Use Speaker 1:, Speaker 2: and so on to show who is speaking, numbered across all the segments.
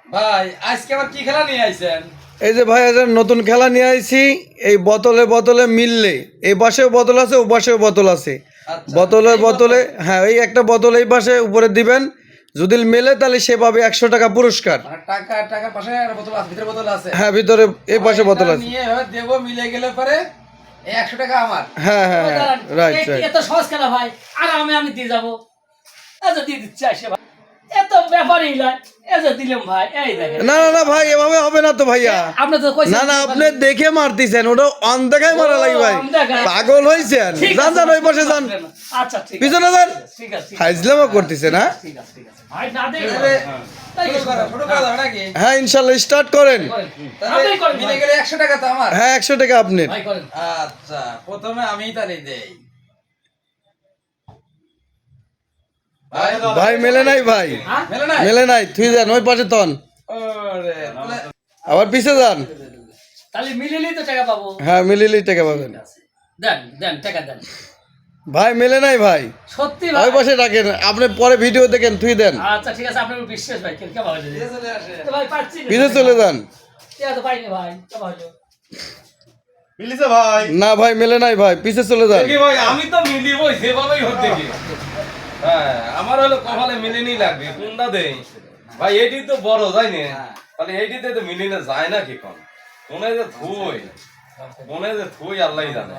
Speaker 1: ভাই আজকে আবার কি খেলা নিয়ে আইছেন?
Speaker 2: এই যে ভাই একটা নতুন খেলা নিয়ে আইছি। এই বোতলে বোতলে মিললে এই পাশেও বোতল আছে, ও পাশেও বোতল আছে।
Speaker 1: আচ্ছা,
Speaker 2: বোতলে
Speaker 1: এই
Speaker 2: বোতলে হ্যাঁ, ওই একটা বোতল এই পাশে উপরে দিবেন, যদি মেলে তাহলে সে পাবে 100 টাকা পুরস্কার।
Speaker 1: মানে টাকা পাশে একটা বোতল আছে, ভিতরে বোতল আছে।
Speaker 2: হ্যাঁ, ভিতরে এই পাশে
Speaker 1: এটা
Speaker 2: বোতল আছে।
Speaker 1: নিয়ে এভাবে দেবো, মিলে গেলে পরে এই 100 টাকা আমার।
Speaker 2: হ্যাঁ হ্যাঁ হ্যাঁ, রাইট রাইট।
Speaker 3: এত সহজ খেলা ভাই, আর আমি দিয়ে যাবো। আচ্ছা দিয়ে দিচ্ছি আসে ভাই, এত ব্যাপারই নয়। এই যে দিলাম ভাই, এই দেখেন।
Speaker 2: না না না ভাই, এভাবে হবে না তো ভাইয়া।
Speaker 3: আপনি তো কইছেন
Speaker 2: না না, আপনি দেখে মারতেছেন, ওটা অন দেখাই মারা লাগে ভাই।
Speaker 3: অনদেখায়।
Speaker 2: পাগল হইছেন?
Speaker 3: ঠিক
Speaker 2: যান
Speaker 3: আছে,
Speaker 2: যান, ওই পাশে যান,
Speaker 3: আচ্ছা ঠিক আছে,
Speaker 2: পিছনে যান।
Speaker 3: ঠিক আছে,
Speaker 2: ফাইজলামও করতেছে না।
Speaker 3: ঠিক আছে, ঠিক আছে ভাই, না দেখ
Speaker 1: তাহলে শুরু করা যাবে নাকি?
Speaker 2: হ্যাঁ ইনশাল্লাহ স্টার্ট করেন।
Speaker 1: তাহলে মিলে গেলে 100 টাকা তো আমার।
Speaker 2: হ্যাঁ 100 টাকা আপনার।
Speaker 3: ভাই করেন।
Speaker 1: আচ্ছা, প্রথমে আমি তাহলে দেই। ভাই
Speaker 2: ভাই মেলে নাই ভাই,
Speaker 3: হ্যাঁ?
Speaker 1: মেলে না?
Speaker 2: মেলে নাই, থুই যান ওই পাশে তন,
Speaker 1: ওরে, তাহলে
Speaker 2: আবার পিছে যান।
Speaker 3: তাহলে মিলিলেই তো টাকা পাবো।
Speaker 2: হ্যাঁ মিলিলেই টাকা পাবেন।
Speaker 3: দেন দেন টাকা দেন।
Speaker 2: ভাই মেলে নাই ভাই,
Speaker 3: সত্যি
Speaker 2: ওই
Speaker 3: ভাই।
Speaker 2: পাশে রাখেন, আপনি পরে ভিডিও দেখেন, থুই দেন,
Speaker 3: আচ্ছা ঠিক আছে, আপনার উপর বিশ্বাস ভাই, কে ভালো লাগে।
Speaker 1: দিয়ে চলে আসে।
Speaker 3: তো ভাই পাচ্ছি না।
Speaker 2: পিছে চলে যান।
Speaker 3: টাকা তো পাইনি ভাই, কে ভালো।
Speaker 4: মিলিছে ভাই।
Speaker 2: না ভাই মেলে নাই ভাই, পিছে চলে যান।
Speaker 5: দেখি ভাই, আমি তো মিলিবই সেভাবেই হতে কি। হ্যাঁ, আমার হলো কপালে মিলিনি লাগবে, কোনটা দেই ভাই? এটি তো বড় তাই না? তাহলে এইটিতে তো মিলিনে যায় না কি কোন? কোনে যে থুই আল্লাহই জানে।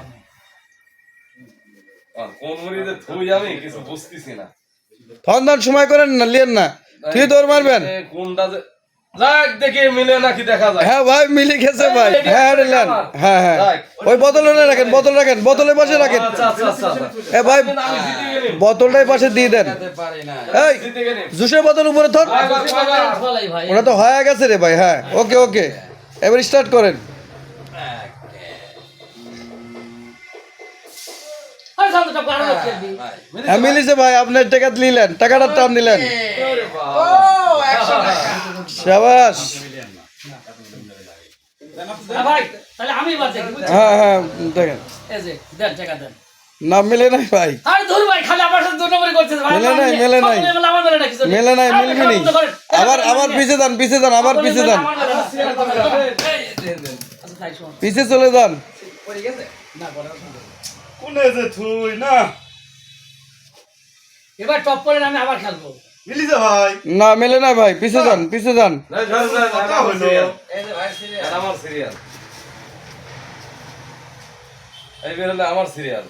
Speaker 5: কোন মুড়িতে থুই আমি কিছু বুঝতেছি না।
Speaker 2: থন দান সময় করেন না, লিয়েন না, থুই দৌড় মারবেন।
Speaker 5: এ, কোনটা যে যাক দেখি মিলে নাকি দেখা যায়।
Speaker 2: হ্যাঁ ভাই মিলে গেছে ভাই। হ্যাঁ লেন, হ্যাঁ হ্যাঁ, ওই বোতলে রাখেন, বোতল রাখেন, বোতলের পাশে রাখেন।
Speaker 5: আচ্ছা আচ্ছা আচ্ছা আচ্ছা।
Speaker 2: এ ভাই
Speaker 5: আমি জিতে গেলি।
Speaker 2: বোতলটাই পাশে দিয়ে দেন।
Speaker 1: যেতে পারি না।
Speaker 2: এই
Speaker 5: জিতে গেলি।
Speaker 2: জুসের বোতল উপরে থন।
Speaker 3: বলাই ভাই।
Speaker 2: ওটা তো হয়ে গেছে রে ভাই। হ্যাঁ ওকে ওকে, এবার স্টার্ট করেন।
Speaker 3: আরে সামনে টাকা আরো খেলবি।
Speaker 1: ভাই,
Speaker 2: হ্যাঁ মিলিছে ভাই, আপনার টাকা নিলেন, টাকাটা টান দিলেন।
Speaker 5: ওরে বাবা।
Speaker 1: ও 100 টাকা।
Speaker 2: শাবাশ।
Speaker 3: ভাই তাহলে আমি এবার দেখি, বুঝছেন?
Speaker 2: হ্যাঁ হ্যাঁ দেখেন,
Speaker 3: এই যে দেন টাকা দেন।
Speaker 2: না মেলে নাই ভাই,
Speaker 3: আরে ধুর ভাই, খালি আমার সাথে 2 নম্বরই করছিস ভাই।
Speaker 2: মেলে নাই, মেলে নাই।
Speaker 3: সকলে আমার মেলে রাখিস।
Speaker 2: মেলে নাই, মিলবি নি। আবার পিছে যান, পিছে যান, আবার পিছে যান,
Speaker 3: আচ্ছা তাই শোন।
Speaker 2: পিছে চলে যান।
Speaker 1: পড়ে গেছে?
Speaker 3: না বড়
Speaker 4: কোনে যে থুই না।
Speaker 3: এবার টপ করে আমি আবার খেলবো।
Speaker 4: মিলিছে ভাই।
Speaker 2: না মেলে নাই ভাই, পিছে যান, পিছে যান।
Speaker 5: না, না, না, না,
Speaker 4: কথা
Speaker 5: আমার
Speaker 4: হইলো।
Speaker 5: serial।
Speaker 1: এই যে ভাই সিরিয়াল।
Speaker 5: এটা আমার সিরিয়াল। এই বের হলে আমার সিরিয়াল।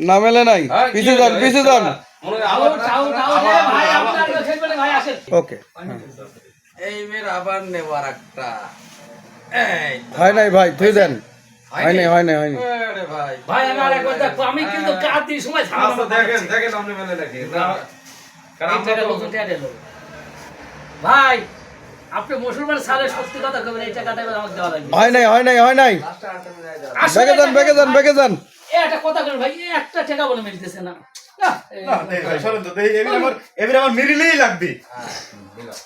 Speaker 2: না মেলে নাই, পিছে যান, পিছে যান।
Speaker 3: আউট আউট আউট ভাই, আপনার খেলবেন ভাই, আসেন।
Speaker 2: ওকে,
Speaker 1: এই মেয়ের আবার নেব আরেকটা। এই তো।
Speaker 2: হয় নাই ভাই, থুই দেন। হয় নাই, হয় নাই, হয় নাই।
Speaker 1: আরে ভাই।
Speaker 3: ভাই আমি আরেকবার দেখো, আমি কিন্তু কাতি সময়
Speaker 5: আচ্ছা,
Speaker 3: থামবো।
Speaker 5: দেখেন দেখেন আপনি মেলে নাকি না, কারণ
Speaker 3: এই
Speaker 5: আমরা
Speaker 3: টাকা
Speaker 5: তো-
Speaker 3: নতুন টাকা দিলো। ভাই আপনি মুসলমান সালে সত্যি কথা কবেন, এই টাকাটা এবার আমাকে দেওয়া লাগবে।
Speaker 2: হয় নাই, হয় নাই, হয় নাই।
Speaker 1: লাস্টে আটটা মিলাই দাও।
Speaker 3: আসলে
Speaker 2: বেগে যান, বেগে যান, বেগে যান।
Speaker 3: এই একটা কথা করেন ভাই, এই একটা টাকা বলে মিলতেছে না। না, এই-
Speaker 4: না দেই ভাই, সরেন তো দেই। এবারে আমার মিলিলেই লাগবে।
Speaker 5: মিলাও।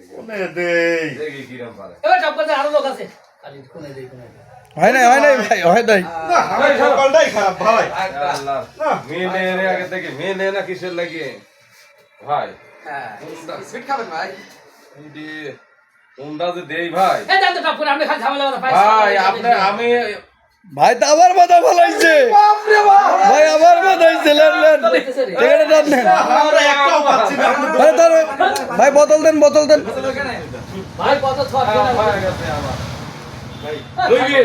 Speaker 4: কোনে দেই।
Speaker 5: দেখি কিরম পারে।
Speaker 3: এবার টপ করতে আরো লোক আছে। খালি কোনে দেই কোনে দেই।
Speaker 2: হয় নাই, হয় নাই ভাই, হয় নাই।
Speaker 4: না আমার কপালটাই খারাপ ভাই।
Speaker 1: আরেকটা।
Speaker 5: আল্লাহ,
Speaker 4: না।
Speaker 5: মেলে এনে আগে থেকে মেলে না কিসের লাগিয়ে ভাই?
Speaker 1: হ্যাঁ। সুইট খাবেন ভাই?
Speaker 5: এই যে কোনটা যে দেই ভাই?
Speaker 3: এই দেন তো টপ করে, আপনি খালি ঝামেলা কথা পাই।
Speaker 5: ভাই আপনি আমি
Speaker 2: ভাই তো আবার মাথা ভালাইছে ভাই, আবার মাথাইছে। লেন লেন, টাকাটা টান নেন।
Speaker 4: আমরা একটাও পাচ্ছি না।
Speaker 2: আরে ধরো ভাই, বোতল দেন, বোতল দেন।
Speaker 3: ভাই কত থট
Speaker 5: হ্যাঁ, হয়ে গেছে আমার। দুই গিয়ে।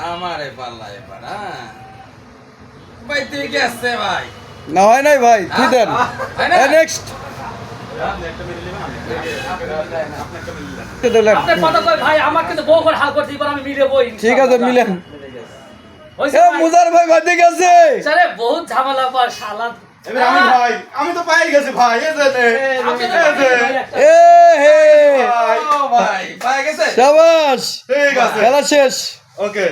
Speaker 1: আমারে পাল্লা এবার, হ্যাঁ। ভাই তুই গেছে ভাই।
Speaker 2: না হয় নাই ভাই, থুই দেন।
Speaker 1: হয় না?
Speaker 2: নেক্সট
Speaker 3: আপনি কথা কই ভাই, আমার কিন্তু বউ করে হাল করতে এবার আমি মিলে বই।
Speaker 2: ঠিক আছে, মিলেন।
Speaker 3: হইছে
Speaker 2: এ
Speaker 3: ভাই?
Speaker 2: মুজার ভাই বাদে গেছে।
Speaker 3: আরে বহুত ঝামেলা পর শালা।
Speaker 4: এবারে আমি ভাই, আমি তো পাই গেছি ভাই। এই যে নে।
Speaker 3: আপনি তো
Speaker 4: এই যে।
Speaker 2: এ হে,
Speaker 4: ভাই।
Speaker 1: ও ভাই, পায়ে গেছে?
Speaker 2: শাবাশ,
Speaker 4: ঠিক আছে।
Speaker 2: খেলা শেষ।
Speaker 4: ওকে।